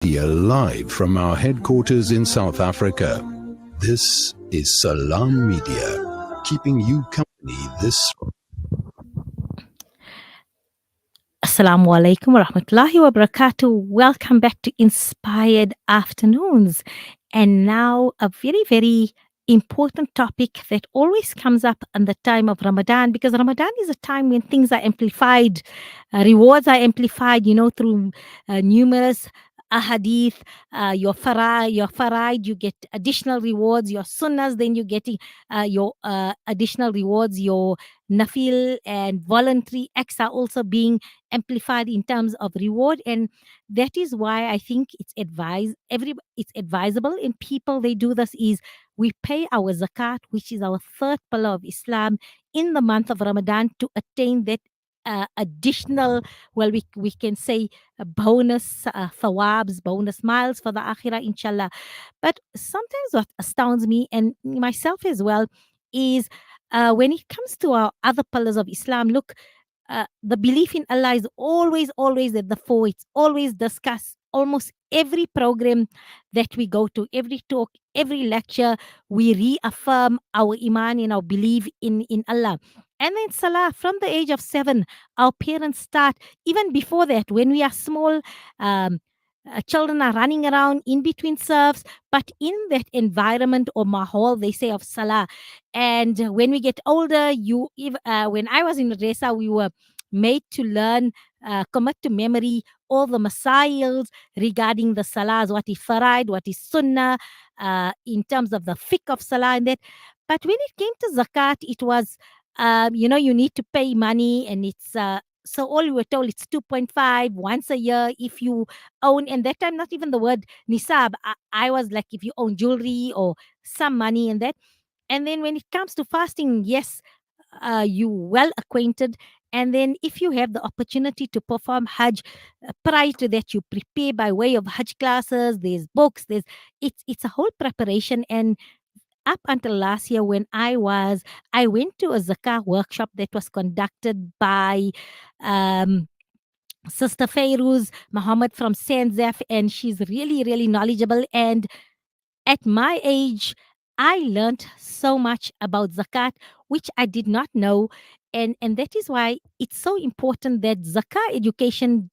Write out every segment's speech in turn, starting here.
Media live from our headquarters in South Africa. This is Salam Media, keeping you company this. Assalamu alaikum wa rahmatullahi wa barakatuh. Welcome back to Inspired Afternoons. And now a very, very important topic that always comes up in the time of Ramadan, because Ramadan is a time when things are amplified, rewards are amplified, through numerous ahadith, your faraid, you get additional rewards, your sunnahs, then you're getting your additional rewards, your nafil and voluntary acts are also being amplified in terms of reward. And that is why I think it's advisable in people, they do this, is we pay our zakat, which is our third pillar of Islam, in the month of Ramadan to attain that additional, well, we can say bonus thawabs, bonus miles for the akhirah, inshallah. But sometimes what astounds me, and myself as well, is when it comes to our other pillars of Islam, look, the belief in Allah is always at the fore. It's always discussed. Almost every program that we go to, every talk, every lecture, we reaffirm our iman and our belief in Allah. And then salah, from the age of 7, our parents start, even before that, when we are small, children are running around in between serves, but in that environment or mahal, they say, of salah. And when we get older, when I was in Resa, we were made to learn, commit to memory all the masails regarding the salahs, what is faraid, what is sunnah, in terms of the fiqh of salah and that. But when it came to zakat, it was, you need to pay money, and it's so all you were told, it's 2.5 once a year if you own, and that time not even the word nisab. I was like, if you own jewelry or some money and that. And then when it comes to fasting, yes, you well acquainted. And then if you have the opportunity to perform Hajj, prior to that, you prepare by way of Hajj classes, there's books, it's a whole preparation. And up until last year, when I went to a Zakah workshop that was conducted by Sister Fairuz Muhammad from Sanzaf, and she's really, really knowledgeable. And at my age, I learned so much about zakat, which I did not know. And that is why it's so important that zakah education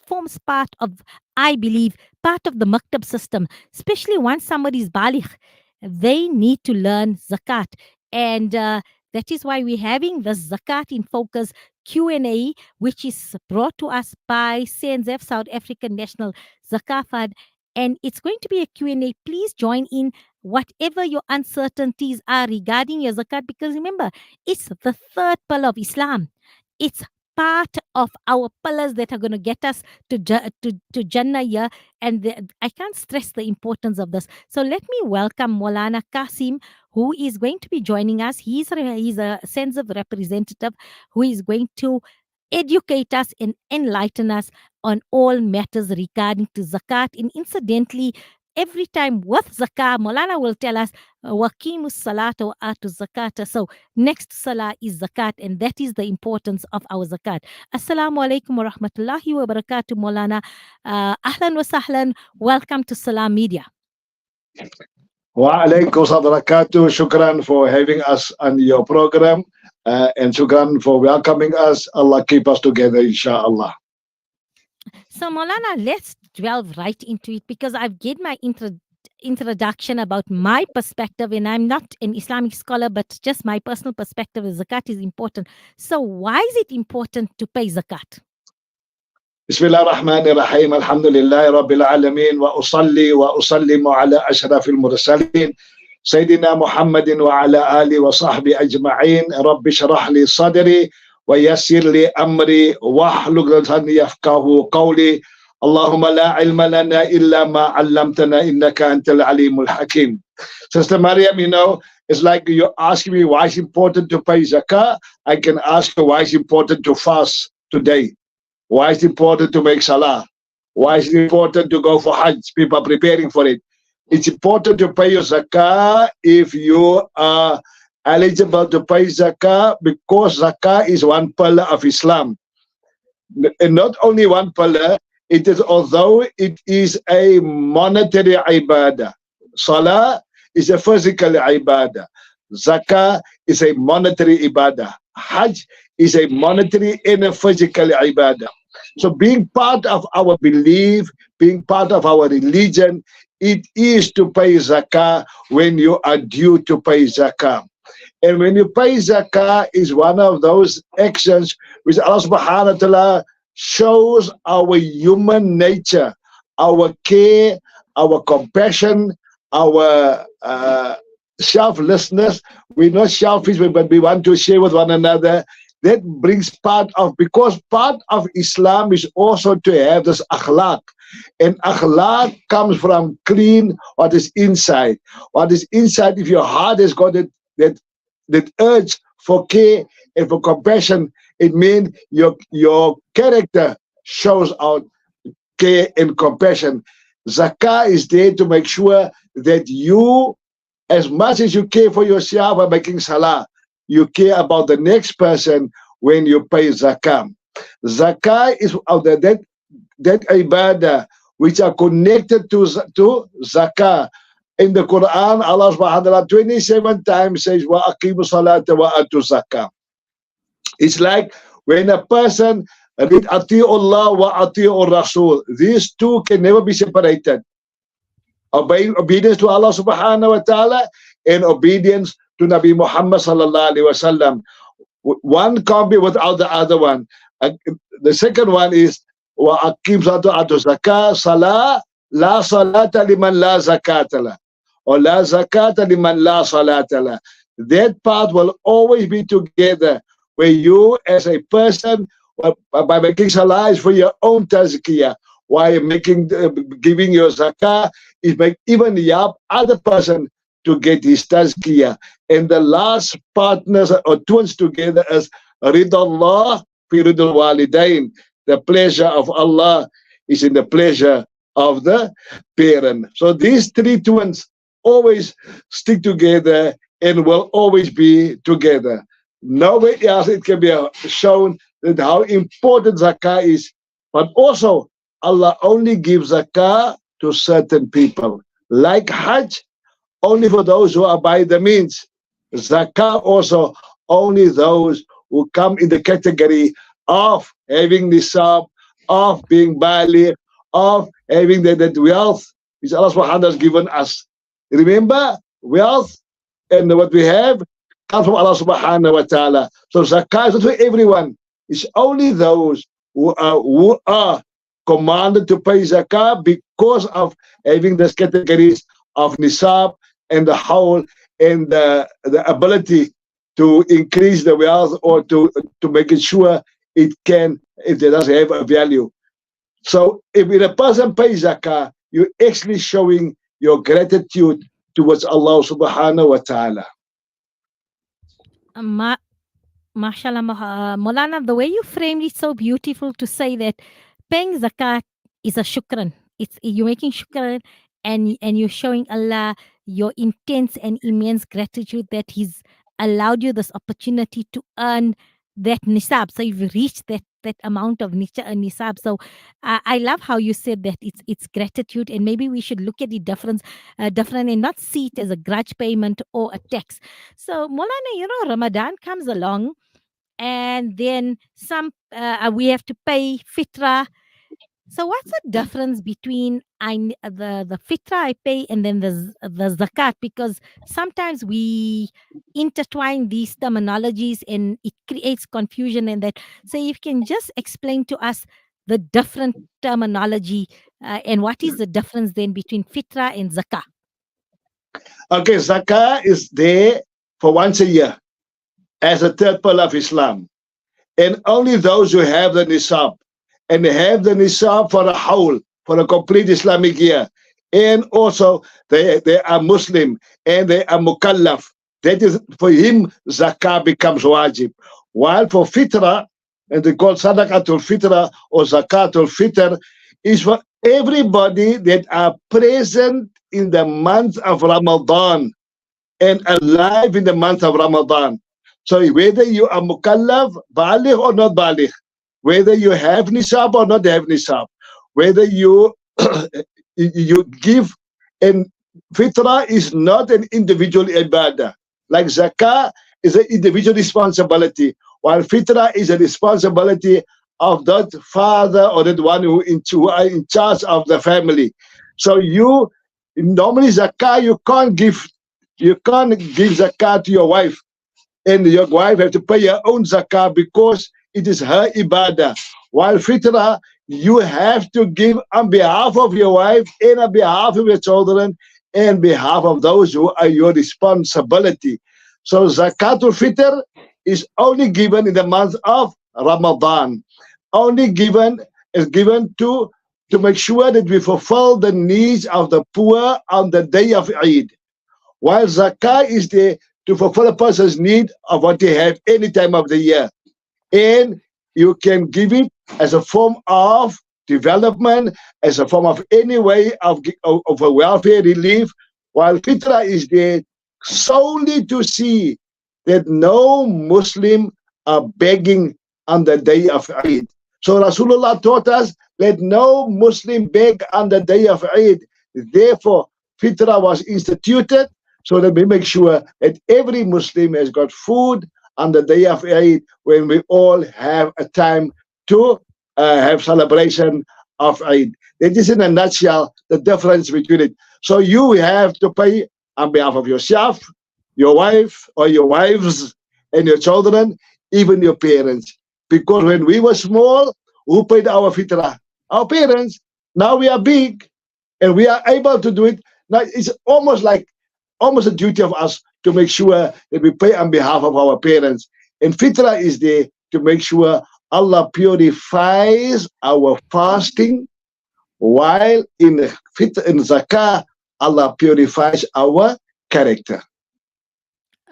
forms part of, I believe, part of the maktab system, especially once somebody is baligh, they need to learn zakat. And that is why we're having the Zakat in Focus Q&A, which is brought to us by CNZF, South African National Zakah Fund. And it's going to be a Q&A. Please join in whatever your uncertainties are regarding your zakat, because remember, it's the third pillar of Islam. It's part of our pillars that are going to get us to Jannah here. And I can't stress the importance of this. So let me welcome Ml Hassiem, who is going to be joining us. He's a sensitive representative who is going to educate us and enlighten us on all matters regarding to zakat. And incidentally, every time with zakah, Maulana will tell us, waqimus salata wa atu zakata. So next salah is zakat, and that is the importance of our zakat. Assalamu alaikum wa rahmatullahi wa barakatuh, Maulana. Ahlan wa sahlan. Welcome to Salam Media. Wa alaikum barakatuh. Shukran for having us on your program, and shukran for welcoming us. Allah keep us together, inshallah. So Maulana, let's delve right into it, because I've given my introduction about my perspective, and I'm not an Islamic scholar, but just my personal perspective is zakat is important. So why is it important to pay zakat? Bismillah ar-Rahman ar-Rahim. Alhamdulillah Rabbil Alameen. Wa usalli wa usallimu ala ashrafil mursalin. Sayyidina Muhammadin wa ala ali wa sahbi ajma'in. Rabbi shrah li sadri wa yassir li amri wahlul 'uqdatan yafqahu qawli. Allahumma la ilma lana illa ma 'allamtana innaka antal alimul hakim. Sister Maryam, it's like you're asking me why it's important to pay zakah. I can ask you why it's important to fast today. Why is it important to make salah? Why is it important to go for Hajj? People are preparing for it. It's important to pay your zakah if you are eligible to pay zakah, because zakah is one pillar of Islam. And not only one pillar, It is, although it is a monetary ibadah. Salah is a physical ibadah. Zakah is a monetary ibadah. Hajj is a monetary and a physical ibadah. So being part of our belief, being part of our religion, it is to pay zakah when you are due to pay zakah. And when you pay zakah is one of those actions which Allah subhanahu wa ta'ala shows our human nature, our care, our compassion, our selflessness. We're not selfish, but we want to share with one another. That brings part of, because part of Islam is also to have this akhlaq. And akhlaq comes from clean what is inside. What is inside, if your heart has got that urge for care and for compassion, it means your character shows out care and compassion. Zakah is there to make sure that you, as much as you care for yourself by making salah, you care about the next person when you pay zakah. Zakah is of that ibadah which are connected to zakah. In the Quran, Allah subhanahu wa ta'ala 27 times says, wa aqimu salata wa atu zakah. It's like when a person read ati'ullah wa ati'ur rasul. These two can never be separated. Obedience to Allah subhanahu wa ta'ala and obedience to Nabi Muhammad sallallahu alaihi wasallam. One can't be without the other one. The second one is wa aqim salata atu zakah salah la salata liman la zakata la, or la zakata liman la salata la. That part will always be together, where you as a person, by making salah is for your own tazkiyah, while giving your zakah is make even the other person to get his tazkiyah. And the last partners or twins together is ridallah fi ridal walidain. The pleasure of Allah is in the pleasure of the parent. So these three twins always stick together and will always be together. Nowhere else it can be shown that how important zakah is. But also, Allah only gives zakah to certain people. Like Hajj, only for those who are by the means. Zakah also only those who come in the category of having nisab, of being baligh, of having that wealth which Allah subhanahu wa ta'ala has given us. Remember, wealth and what we have comes from Allah subhanahu wa ta'ala. So zakah is not for everyone. It's only those who are commanded to pay zakah because of having these categories of nisab and the hawl and the ability to increase the wealth or to make it sure it can, if it doesn't have a value. So if a person pays zakah, you're actually showing your gratitude towards Allah subhanahu wa ta'ala. Mashallah, Maulana, the way you framed it so beautiful to say that paying zakat is a shukran. You're making shukran and you're showing Allah your intense and immense gratitude that He's allowed you this opportunity to earn that nisab. So you've reached that amount of nisab. So I love how you said that it's gratitude, and maybe we should look at the different and not see it as a grudge payment or a tax. So Maulana, Ramadan comes along, and then we have to pay fitrah. So what's the difference between the fitrah I pay and then the zakat? Because sometimes we intertwine these terminologies and it creates confusion in that. So if you can just explain to us the different terminology and what is the difference then between fitrah and zakah? Okay, zakah is there for once a year as a third pillar of Islam. And only those who have the nisab, and have the nisab for a whole, for a complete Islamic year, and also they are Muslim and they are mukallaf, that is for him zakah becomes wajib. While for fitrah, and they call sadaqatul fitrah or zakatul fitr, is for everybody that are present in the month of Ramadan and alive in the month of Ramadan. So whether you are mukallaf, baligh or not baligh, whether you have nisab or not have nisab, whether you you give, and fitrah is not an individual ibadah. Like zakah is an individual responsibility, while fitrah is a responsibility of that father or that one who are in charge of the family. So you normally zakah you can't give zakah to your wife, and your wife have to pay her own zakah because it is her ibadah. While fitrah, you have to give on behalf of your wife and on behalf of your children and behalf of those who are your responsibility. So zakatul fitr is only given in the month of Ramadan. Only given to make sure that we fulfill the needs of the poor on the day of Eid. While zakah is there to fulfill a person's need of what they have any time of the year. And you can give it as a form of development, as a form of any way of a welfare relief, while fitrah is there solely to see that no Muslim are begging on the day of Eid. So Rasulullah taught us, let no Muslim beg on the day of Eid. Therefore, fitrah was instituted so that we make sure that every Muslim has got food on the day of Eid, when we all have a time to have celebration of Eid. That is in a nutshell the difference between it. So you have to pay on behalf of yourself, your wife or your wives and your children, even your parents. Because when we were small, who paid our fitrah? Our parents. Now we are big and we are able to do it. Now it's almost a duty of us to make sure that we pay on behalf of our parents. And fitrah is there to make sure Allah purifies our fasting, while in zakah, Allah purifies our character.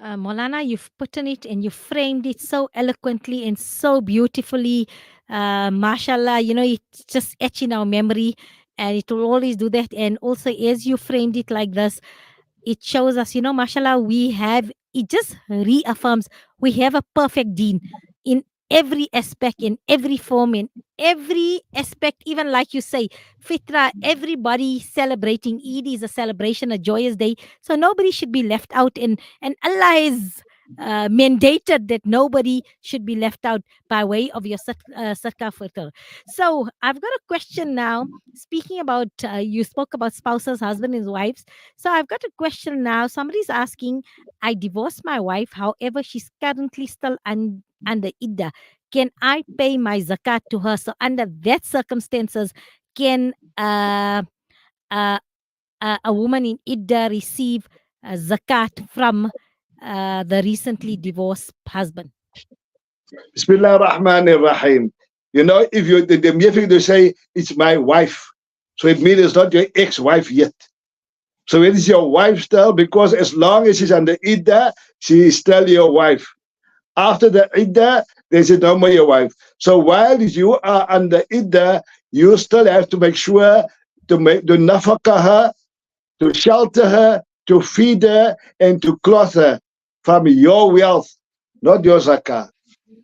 Maulana, you've put in it and you framed it so eloquently and so beautifully. Mashallah, it's just etched in our memory, and it will always do that. And also, as you framed it like this, it shows us, mashallah, it just reaffirms we have a perfect deen in every aspect, in every form, in every aspect, even like you say, fitrah, everybody celebrating Eid is a celebration, a joyous day. So nobody should be left out, and Allah is mandated that nobody should be left out by way of your zakah fitr. So I've got a question now. Speaking about, you spoke about spouses, husband and wives. So I've got a question now. Somebody's asking, I divorced my wife. However, she's currently still under iddah. Can I pay my zakat to her? So under that circumstances, can a woman in iddah receive zakat from the recently divorced husband? Bismillah ar-Rahman ar-Rahim. If you the mere thing to say it's my wife, so it means it's not your ex-wife yet. So it is your wife still, because as long as she's under iddah, she is still your wife. After the iddah, there's no more your wife. So while you are under iddah, you still have to make sure to nafaqah her, to shelter her, to feed her, and to clothe her from your wealth, not your zakah.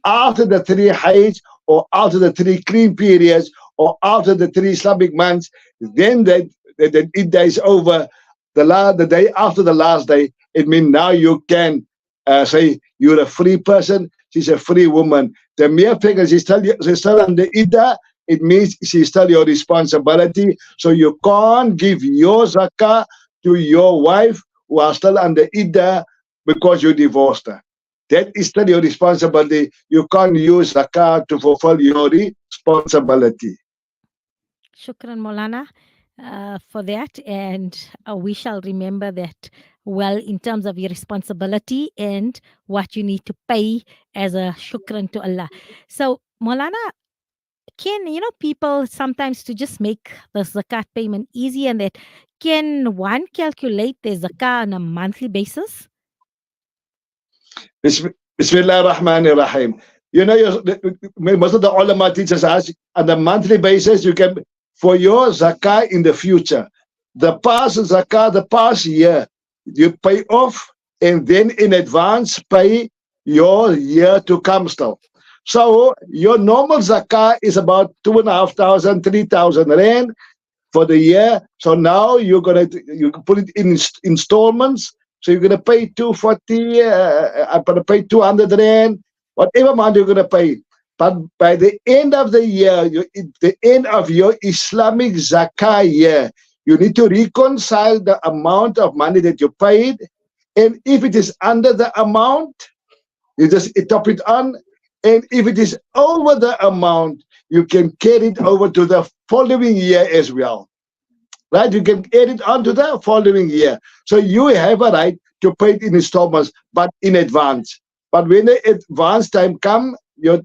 After the 3 hajj, or after the 3 clean periods, or after the 3 Islamic months, then the iddah is over. The day after the last day, it means now you can say you're a free person, she's a free woman. The mere thing is she's still under iddah, it means she's still your responsibility. So you can't give your zakah to your wife who are still under iddah because you divorced her. That is still your responsibility. You can't use zakah to fulfill your responsibility. Shukran, Maulana, for that. And we shall remember that well in terms of your responsibility and what you need to pay as a shukran to Allah. So, Maulana, can, people sometimes, to just make the zakat payment easy, and that, can one calculate their zakah on a monthly basis? Bismillah ar-Rahman ar-Rahim. Most of the ulama teachers us on a monthly basis, you can, for your zakah in the future, the past zakah, the past year, you pay off, and then in advance pay your year to come still. So your normal zakah is about 2,500, 3,000 rand for the year. So now you can put it in installments. So you're gonna pay 240. I'm gonna pay 200 rand, whatever amount you're gonna pay. But by the end of the year, the end of your Islamic zakah year, you need to reconcile the amount of money that you paid, and if it is under the amount, you just top it on, and if it is over the amount, you can carry it over to the following year as well. Right? You can add it on to the following year. So you have a right to pay it in installments, but in advance. But when the advance time comes, your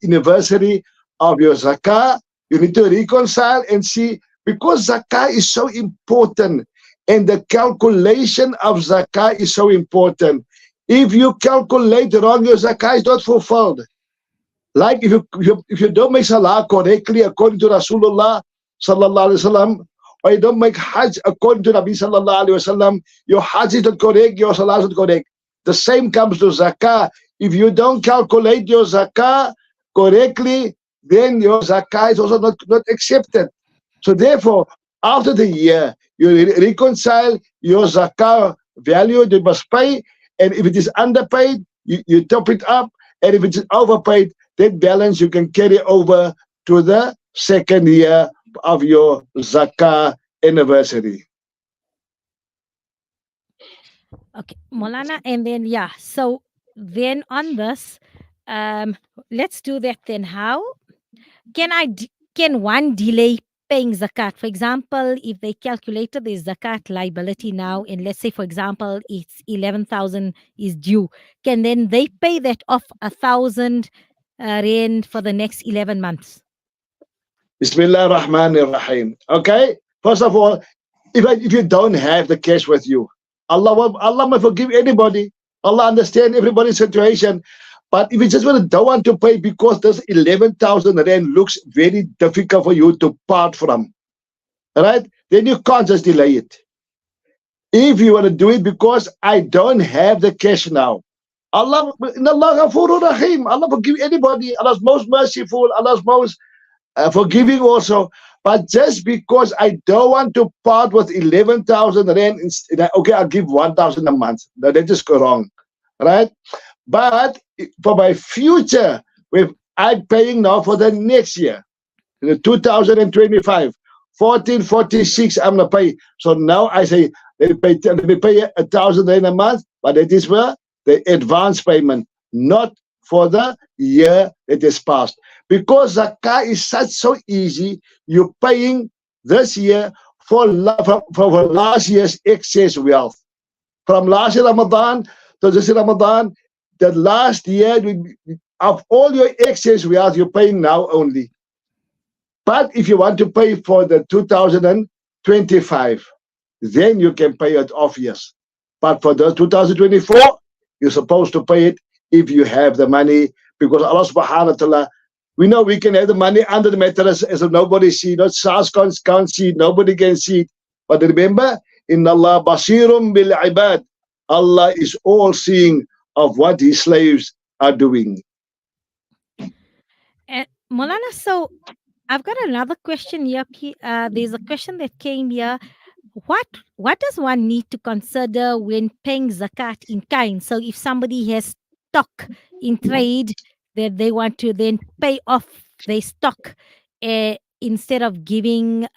anniversary of your zakah, you need to reconcile and see, because zakah is so important and the calculation of zakah is so important. If you calculate wrong, your zakah is not fulfilled. Like if you don't make salah correctly according to Rasulullah sallallahu alaihi wasallam, or you don't make hajj according to Nabi sallallahu alaihi wasallam, your hajj is not correct, your salah is not correct. The same comes to zakah. If you don't calculate your zakah correctly, then your zakah is also not accepted. So therefore, after the year, you reconcile your zakah value that you must pay, and if it is underpaid, you top it up, and if it is overpaid, that balance you can carry over to the second year of your zakah anniversary. Okay, Molana, and then so then on this, let's do that then. How can one delay paying zakat? For example, if they calculated the zakat liability now, and let's say, for example, it's 11,000 is due, can then they pay that off 1,000 rand for the next 11 months? Bismillah ar-Rahman ar-Rahim. Okay, first of all, if you don't have the cash with you, Allah may forgive anybody. Allah understands everybody's situation. But if you just don't want to pay because this 11,000 rand looks very difficult for you to part from, right? Then you can't just delay it. If you want to do it because I don't have the cash now, Allah Ghafurur Rahim. Allah forgive anybody. Allah's most merciful. Allah's most forgiving also. But just because I don't want to part with 11,000 rand, okay, I'll give 1,000 a month. That is wrong, right? But for my future, I'm paying now for the next year, 2025, 1446, I'm going to pay. So now I say, let me pay 1,000 rand a month, but that is for the advance payment, not for the year that is passed. Because zakah is so easy, you're paying this year for last year's excess wealth. From last year Ramadan to this year Ramadan, the last year of all your excess wealth, you're paying now only. But if you want to pay for the 2025, then you can pay it off, yes. But for the 2024, you're supposed to pay it if you have the money, because Allah subhanahu wa ta'ala, we know we can have the money under the mattress as if nobody sees, not SARS can't see it, nobody can see it. But remember, Inna Allah basirum bil ibad. Allah is all seeing of what his slaves are doing. Molana, so I've got another question here. There's a question that came here. What does one need to consider when paying zakat in kind? So if somebody has stock in trade that they want to then pay off their stock instead of giving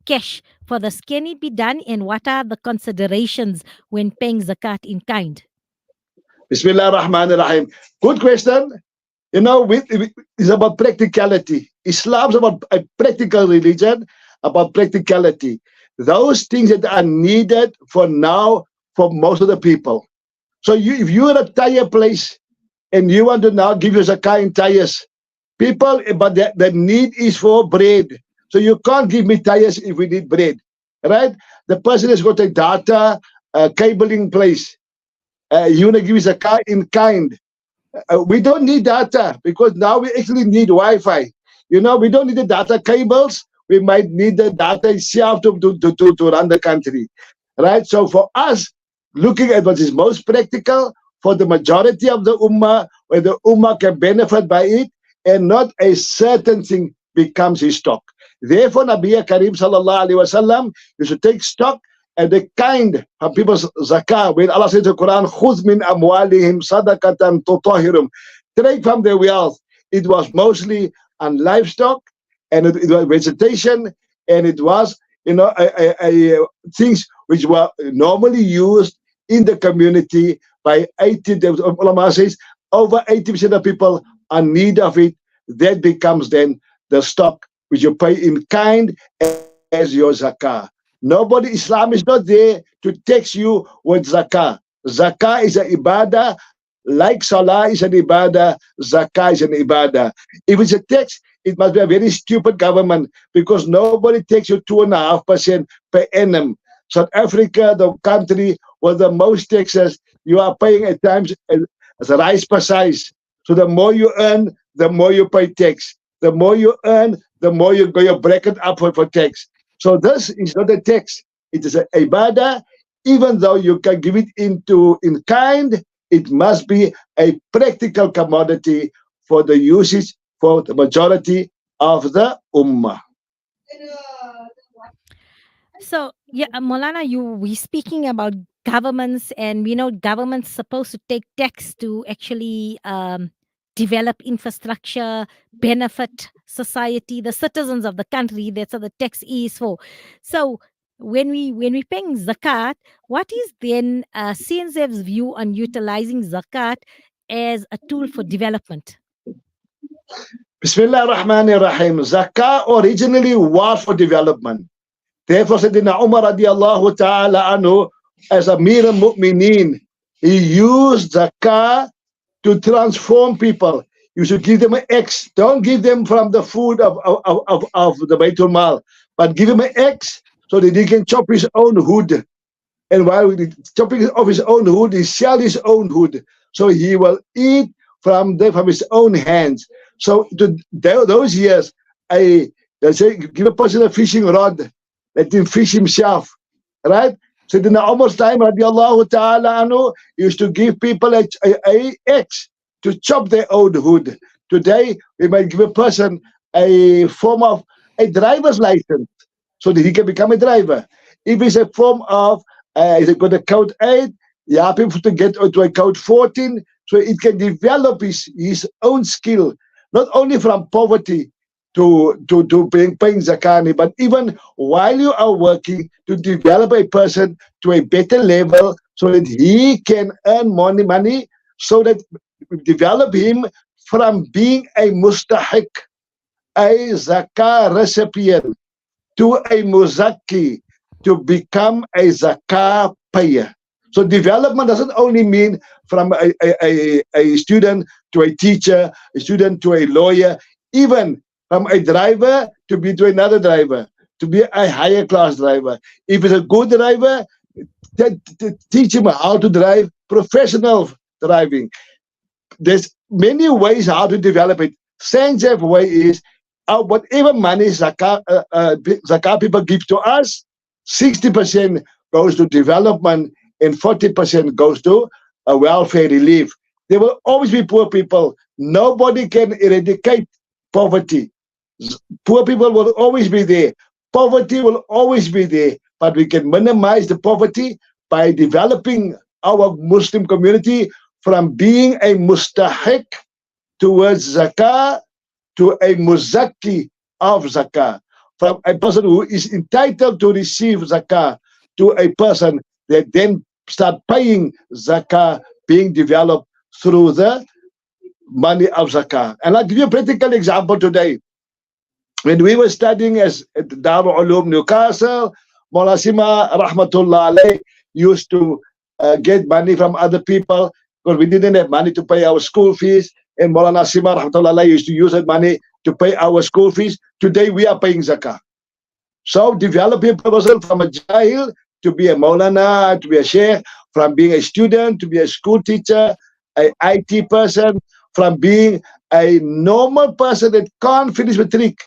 cash for this, can it be done? And what are the considerations when paying zakat in kind? Bismillah ar-Rahman ar-Rahim. Good question. You know, it's about practicality. Islam's about a practical religion, about practicality. Those things that are needed for now for most of the people. So if you're at a tire place and you want to now give your zakah in tires, people, but the need is for bread. So you can't give me tires if we need bread, right? The person has got a data cabling place. You want to give zakah in kind. We don't need data because now we actually need Wi-Fi. You know, we don't need the data cables. We might need the data itself to run the country, right? So for us, looking at what is most practical, for the majority of the ummah, where the ummah can benefit by it, and not a certain thing becomes his stock. Therefore, Nabi Karim sallallahu alaihi wasallam used to take stock and the kind of people's zakah. When Allah says in the Quran, "Khudh min amwalihim sadaqatan tutahhirum," take from their wealth. It was mostly on livestock, and it was vegetation, and it was things which were normally used in the community by 80. The ulama says over 80% of people are in need of it. That becomes then the stock which you pay in kind as your zakah. Nobody, Islam is not there to tax you with zakah. Zakah is an ibadah, like salah is an ibadah, zakah is an ibadah. If it's a tax, it must be a very stupid government, because nobody takes you 2.5% per annum. South Africa, the country with the most taxes, you are paying at times as a rice per size. So the more you earn, the more you pay tax. The more you earn, the more you go your bracket up for tax. So this is not a tax. It is a ibadah. Even though you can give it in kind, it must be a practical commodity for the usage for the majority of the ummah. So, yeah, Maulana, we speaking about governments, and we know governments supposed to take tax to actually develop infrastructure, benefit society, the citizens of the country. That's what the tax is for. So, when we paying zakat, what is then CNZF's view on utilizing zakat as a tool for development? Bismillah ar-Rahman ar-Rahim. Zakah originally was for development. Therefore, Sayyidina Umar radiallahu ta'ala anhu, as Amir al-Mu'mineen, he used zakah to transform people. You should give them an X. Don't give them from the food of the Baitul Mal, but give him an X so that he can chop his own wood. And while chopping off his own wood, he sell his own wood. So he will eat from his own hands. So those years, they say, give a person a fishing rod, let him fish himself, right? So in the Umar's time, radiallahu ta'ala anhu, used to give people a axe to chop their own wood. Today, we might give a person a form of a driver's license so that he can become a driver. If it's a form of, is it got a code 8, you have people to get to a code 14, so it can develop his own skill, not only from poverty to paying zakah, but even while you are working, to develop a person to a better level so that he can earn money, so that develop him from being a mustahiq, a zakah recipient, to a muzakki, to become a zakah payer. So development doesn't only mean from a student to a teacher, a student to a lawyer, even from a driver to another driver, to be a higher class driver. If it's a good driver, teach him how to drive professional driving. There's many ways how to develop it. CNZF way is whatever money zakah people give to us, 60% goes to development and 40% goes to welfare relief. There will always be poor people. Nobody can eradicate poverty. Poor people will always be there. Poverty will always be there. But we can minimize the poverty by developing our Muslim community from being a mustahiq towards zakah to a muzakki of zakah. From a person who is entitled to receive zakah to a person that then start paying zakah, being developed through the money of zakah. And I'll give you a practical example today. When we were studying at Darul Ulum Newcastle, Ml Hassiem rahmatullah alayh used to get money from other people because we didn't have money to pay our school fees, and Ml Hassiem rahmatullah alayh used to use that money to pay our school fees. Today we are paying zakah. So developing a person from a jahil to be a maulana, to be a sheikh, from being a student to be a school teacher, an IT person, from being a normal person that can't finish matric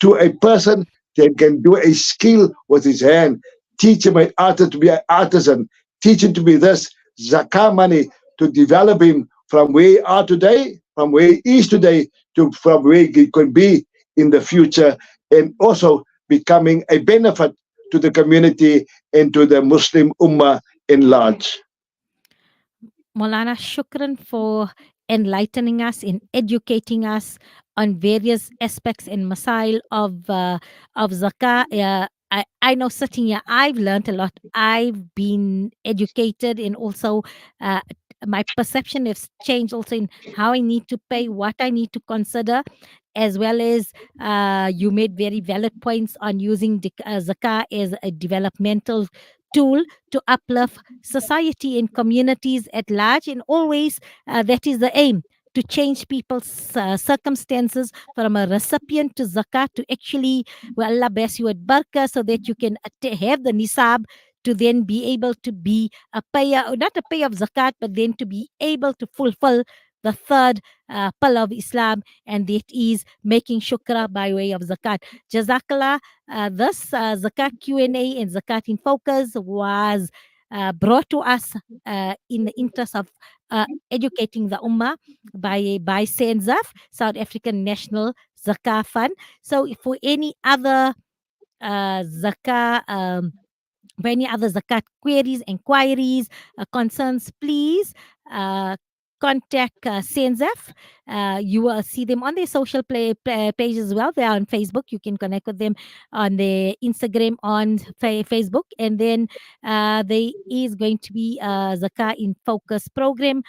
to a person that can do a skill with his hand. Teach him to be an artisan. Teach him to be this. Zakah money to develop him from where he are today, from where he is today, to from where he could be in the future, and also becoming a benefit to the community and to the Muslim Ummah in large. Maulana, shukran for enlightening us, in educating us on various aspects and masail of zakah. I know sitting here, I've learned a lot. I've been educated, and also uh, my perception has changed also in how I need to pay, what I need to consider, as well as you made very valid points on using zakah as a developmental tool to uplift society and communities at large. And always that is the aim, to change people's circumstances from a recipient to zakat to actually, well, Allah bless you at barakah, so that you can have the nisab to then be able to be a payer, or not a payer of zakat, but then to be able to fulfill the third pillar of Islam, and that is making shukra by way of zakat. Jazakallah. This Zakat Q&A and Zakat in Focus was brought to us in the interest of educating the Ummah by SANZAF, South African National Zakah Fund. So for any other Zakah, for any other Zakat queries, inquiries, concerns, please contact SANZAF. You will see them on their social page as well. They are on Facebook. You can connect with them on their Instagram, on Facebook. And then there is going to be a Zakah in Focus program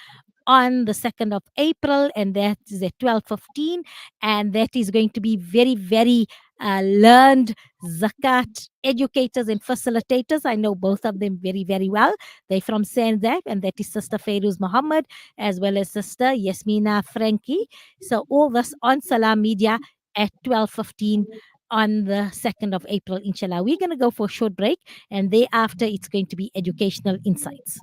on the 2nd of April, and that is at 12:15, and that is going to be very, very learned zakat educators and facilitators. I know both of them very, very well. They're from Sanzak, and that is Sister Feiruz Muhammad as well as Sister Yasmina Frankie. So all this on Salam Media at 12:15 on the 2nd of April, inshallah. We're going to go for a short break, and thereafter it's going to be educational insights.